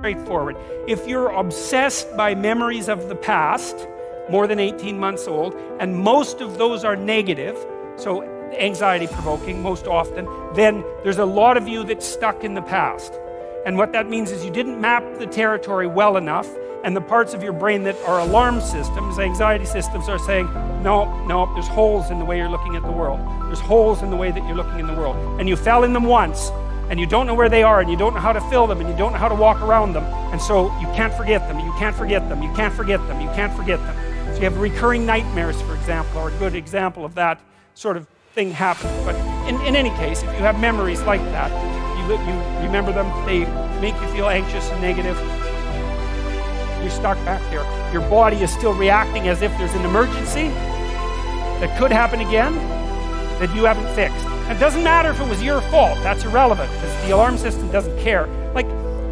straightforward. If you're obsessed by memories of the past, more than 18 months old, and most of those are negative, so anxiety provoking most often, then there's a lot of you that's stuck in the past. And what that means is you didn't map the territory well enough, and the parts of your brain that are alarm systems, anxiety systems, are saying, no, there's holes in the way you're looking at the world. There's holes in the way that you're looking in the world. And you fell in them once, and you don't know where they are, and you don't know how to fill them, and you don't know how to walk around them, and so you can't forget them, you can't forget them, you can't forget them, you can't forget them. So you have recurring nightmares, for example, or a good example of that sort of thing happening. But in any case, if you have memories like that, you remember them, they make you feel anxious and negative, you're stuck back there. Your body is still reacting as if there's an emergency that could happen again that you haven't fixed. It doesn't matter if it was your fault, that's irrelevant, because the alarm system doesn't care. Like,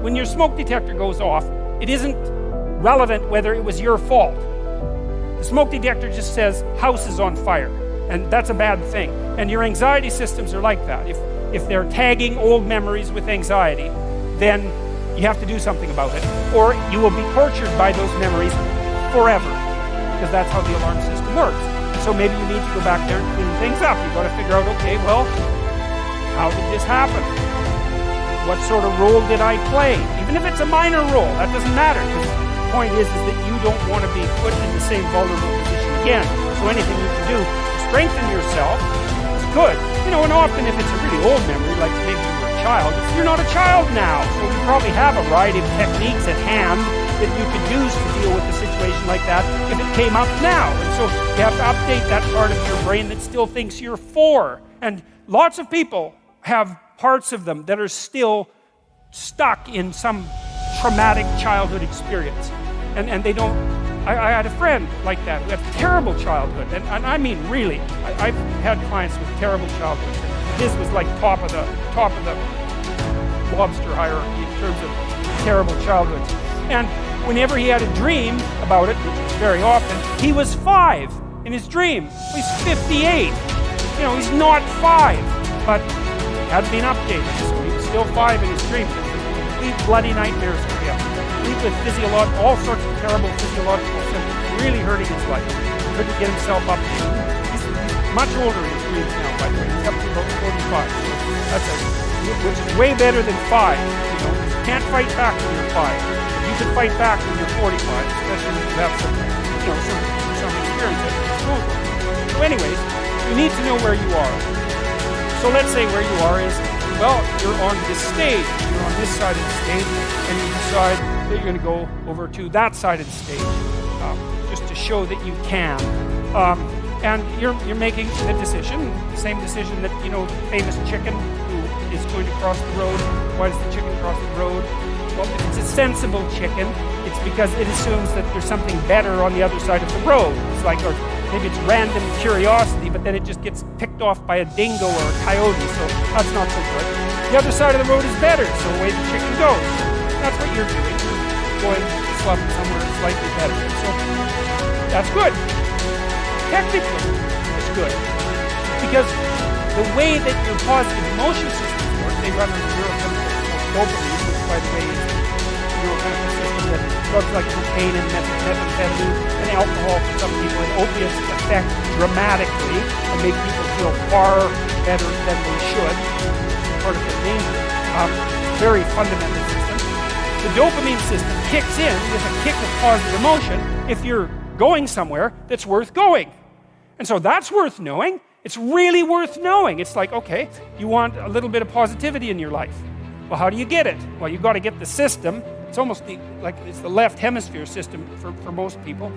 when your smoke detector goes off, it isn't relevant whether it was your fault. The smoke detector just says, house is on fire, and that's a bad thing. And your anxiety systems are like that. If they're tagging old memories with anxiety, then you have to do something about it, or you will be tortured by those memories forever, because that's how the alarm system works. So maybe you need to go back there and clean things up. You've got to figure out, okay, well, how did this happen? What sort of role did I play? Even if it's a minor role, that doesn't matter, because the point is that you don't want to be put in the same vulnerable position again. So anything you can do to strengthen yourself is good. You know, and often if it's a really old memory, like maybe you were a child, you're not a child now. So you probably have a variety of techniques at hand that you could use to deal with a situation like that if it came up now. And so you have to update that part of your brain that still thinks you're 4. And lots of people have parts of them that are still stuck in some traumatic childhood experience. And they don't... I had a friend like that who had a terrible childhood. And I mean really, I've had clients with terrible childhoods. His was like top of the lobster hierarchy in terms of terrible childhoods. And whenever he had a dream about it, which was very often, he was 5 in his dream. He's 58. You know, he's not 5, but he hadn't been updated, so he was still 5 in his dream. It was a complete bloody nightmares for him. Complete with all sorts of terrible physiological symptoms, really hurting his life. He couldn't get himself updated. He's much older in his dreams now, by the way. He's up to about 45. So that's which is way better than 5. You know, you can't fight back when you're 5. You can fight back when you're 45, especially if you have some experience at disposal. So anyways, you need to know where you are. So let's say where you are is, well, you're on this stage. You're on this side of the stage, and you decide that you're going to go over to that side of the stage, just to show that you can. And you're making the decision, the same decision that, you know, the famous chicken who is going to cross the road. Why does the chicken cross the road? Well, if it's a sensible chicken, it's because it assumes that there's something better on the other side of the road. It's like, or maybe it's random curiosity, but then it just gets picked off by a dingo or a coyote, so that's not so good. The other side of the road is better, so away the chicken goes. That's what you're doing. You're going somewhere slightly better. So that's good. Technically, it's good. Because the way that your positive emotion systems work, they run on the neurochemical dopamine, which, by the way, is the neurochemical system that drugs like cocaine and methamphetamine and alcohol for some people and opiates affect dramatically and make people feel far better than they should. Part of their danger. Very fundamental system. The dopamine system kicks in with a kick of positive emotion if you're going somewhere that's worth going. And so that's worth knowing. It's really worth knowing. It's like, okay, you want a little bit of positivity in your life. Well, how do you get it? Well, you've got to get the system. It's almost it's the left hemisphere system for most people.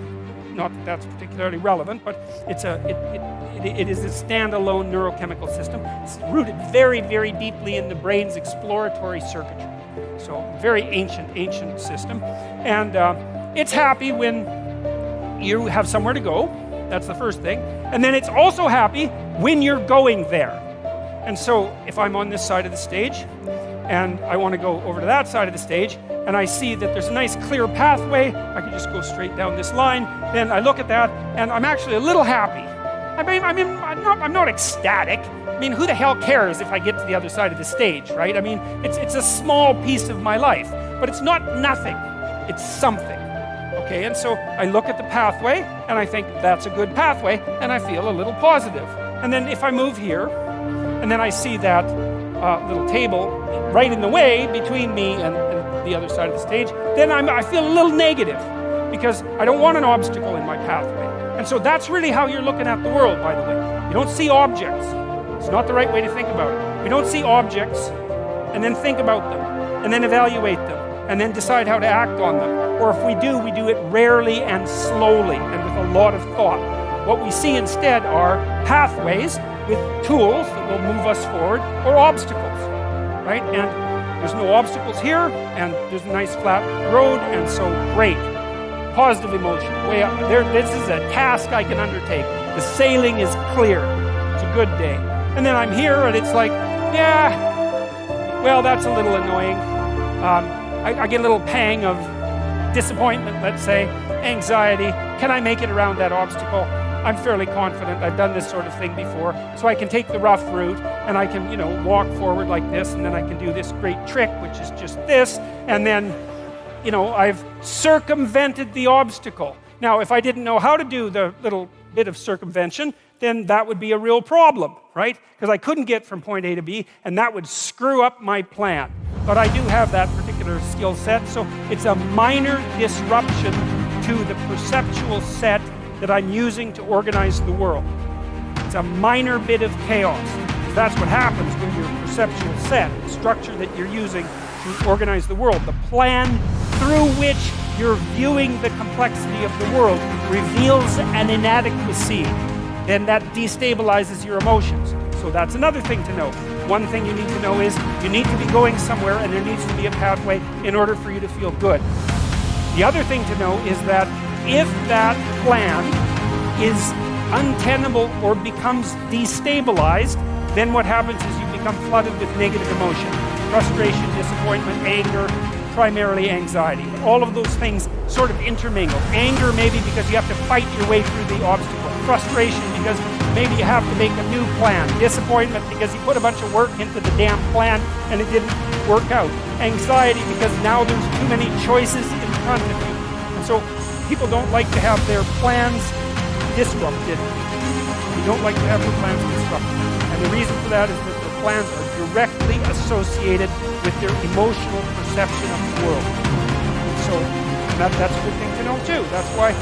Not that that's particularly relevant, but it is a standalone neurochemical system. It's rooted very, very deeply in the brain's exploratory circuitry. So very ancient system. And it's happy when you have somewhere to go. That's the first thing. And then it's also happy when you're going there. And so if I'm on this side of the stage and I want to go over to that side of the stage and I see that there's a nice clear pathway, I can just go straight down this line, then I look at that and I'm actually a little happy. I'm not ecstatic. I mean, who the hell cares if I get to the other side of the stage, right? I mean, it's a small piece of my life. but it's not nothing. It's something. Okay, and so I look at the pathway, and I think that's a good pathway, and I feel a little positive. And then if I move here, and then I see that little table right in the way between me and the other side of the stage, then I feel a little negative, because I don't want an obstacle in my pathway. And so that's really how you're looking at the world, by the way. You don't see objects. It's not the right way to think about it. We don't see objects, and then think about them, and then evaluate them, and then decide how to act on them. Or if we do it rarely and slowly and with a lot of thought. What we see instead are pathways with tools that will move us forward, or obstacles, right? And there's no obstacles here, and there's a nice flat road, and so great. Positive emotion, way up there. This is a task I can undertake. The sailing is clear. It's a good day. And then I'm here, and it's like, yeah, well, that's a little annoying. I get a little pang of disappointment, let's say, anxiety. Can I make it around that obstacle? I'm fairly confident. I've done this sort of thing before. So I can take the rough route, and I can, walk forward like this, and then I can do this great trick, which is just this, and then, I've circumvented the obstacle. Now, if I didn't know how to do the little bit of circumvention, then that would be a real problem, right? Because I couldn't get from point A to B, and that would screw up my plan. But I do have that particular skill set, so it's a minor disruption to the perceptual set that I'm using to organize the world. It's a minor bit of chaos. That's what happens when your perceptual set, the structure that you're using to organize the world, the plan through which you're viewing the complexity of the world, reveals an inadequacy, then that destabilizes your emotions. So that's another thing to know. One thing you need to know is you need to be going somewhere, and there needs to be a pathway in order for you to feel good. The other thing to know is that if that plan is untenable or becomes destabilized, then what happens is you become flooded with negative emotion. Frustration, disappointment, anger, primarily anxiety. All of those things sort of intermingle. Anger maybe because you have to fight your way through the obstacle. Frustration because maybe you have to make a new plan. Disappointment because you put a bunch of work into the damn plan and it didn't work out. Anxiety because now there's too many choices in front of you. And so people don't like to have their plans disrupted. They don't like to have their plans disrupted. And the reason for that is that their plans are directly associated with their emotional perception of the world. So that's a good thing to know too. That's why,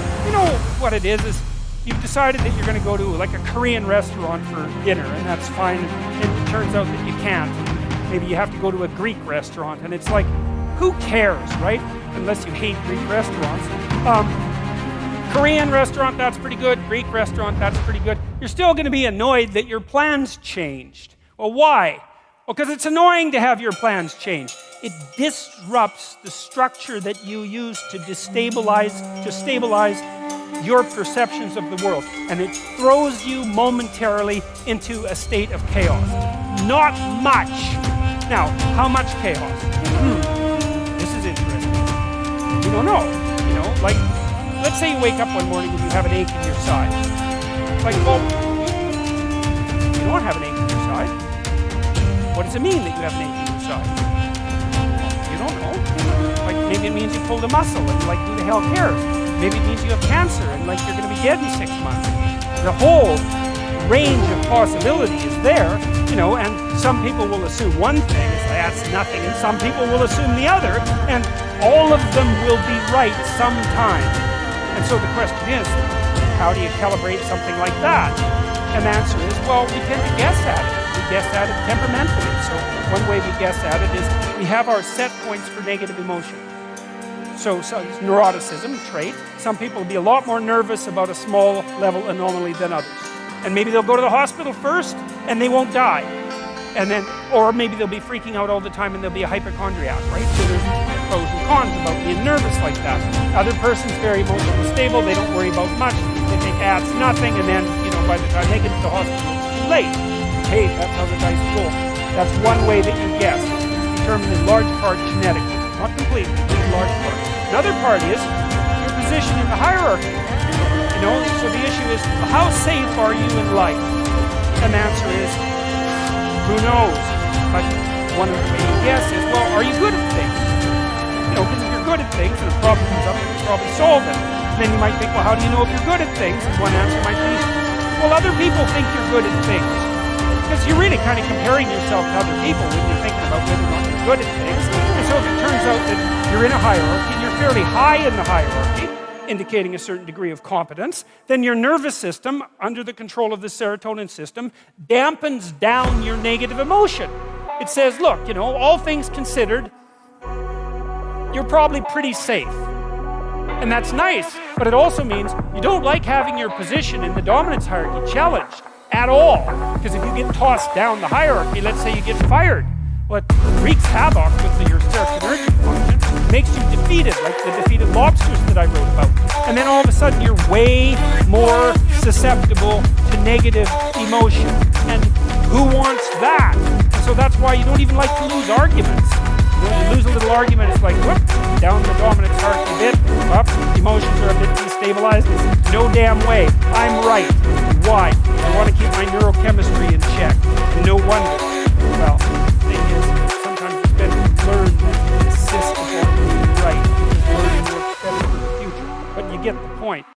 what it is you've decided that you're going to go to like a Korean restaurant for dinner, and that's fine. And it turns out that you can't. Maybe you have to go to a Greek restaurant, and it's like, who cares, right? Unless you hate Greek restaurants. Korean restaurant, that's pretty good. Greek restaurant, that's pretty good. You're still going to be annoyed that your plans changed. Well, why? Well, because it's annoying to have your plans change. It disrupts the structure that you use to stabilize your perceptions of the world. And it throws you momentarily into a state of chaos. Not much. Now, how much chaos? This is interesting. You don't know. Like, let's say you wake up one morning and you have an ache in your side. Like, well, you don't have an ache in your side. What does it mean that you have an ache in your side? You don't know. Like, maybe it means you pulled a muscle, and like, who the hell cares? Maybe it means you have cancer, and like, you're going to be dead in 6 months. The whole range of possibility is there, and some people will assume one thing, that's nothing, and some people will assume the other, and all of them will be right sometime. And so the question is, how do you calibrate something like that? And the answer is, well, we tend to guess at it. We guess at it temperamentally. So one way we guess at it is we have our set points for negative emotion. So it's neuroticism trait. Some people will be a lot more nervous about a small level anomaly than others. And maybe they'll go to the hospital first and they won't die. Or maybe they'll be freaking out all the time and they'll be a hypochondriac, right? So there's pros and cons about being nervous like that. Other person's very emotionally stable, they don't worry about much, they think, it's nothing, and then, by the time they get to the hospital, it's too late. Hey, that's how the dice roll. That's one way that you guess. It's determined in large part genetically. Not completely, but in large part. Another part is your position in the hierarchy. So the issue is, how safe are you in life? And the answer is, who knows? But one of the ways you guess is, well, are you good at things? because if you're good at things and a problem comes up, you can probably solve it. And then you might think, well, how do you know if you're good at things? And one answer might be, well, other people think you're good at things. Because you're really kind of comparing yourself to other people when you're thinking about whether or not you're good at things. And so if it turns out that you're in a hierarchy, and you're fairly high in the hierarchy, indicating a certain degree of competence, then your nervous system, under the control of the serotonin system, dampens down your negative emotion. It says, look, all things considered, you're probably pretty safe. And that's nice, but it also means you don't like having your position in the dominance hierarchy challenged at all. Because if you get tossed down the hierarchy, let's say you get fired, what wreaks havoc with your serotonergic function makes you defeated, like the defeated lobsters that I wrote about. And then all of a sudden you're way more susceptible to negative emotion. And who wants that? And so that's why you don't even like to lose arguments. You lose a little argument, it's like, whoop, down the dominance hierarchy a bit, up, emotions are a bit destabilized. No damn way, I'm right. Why? I want to keep my neurochemistry in check. And no wonder. Well, the thing is, sometimes it's better to learn than to insist upon being right, because learning works better for the future. But you get the point.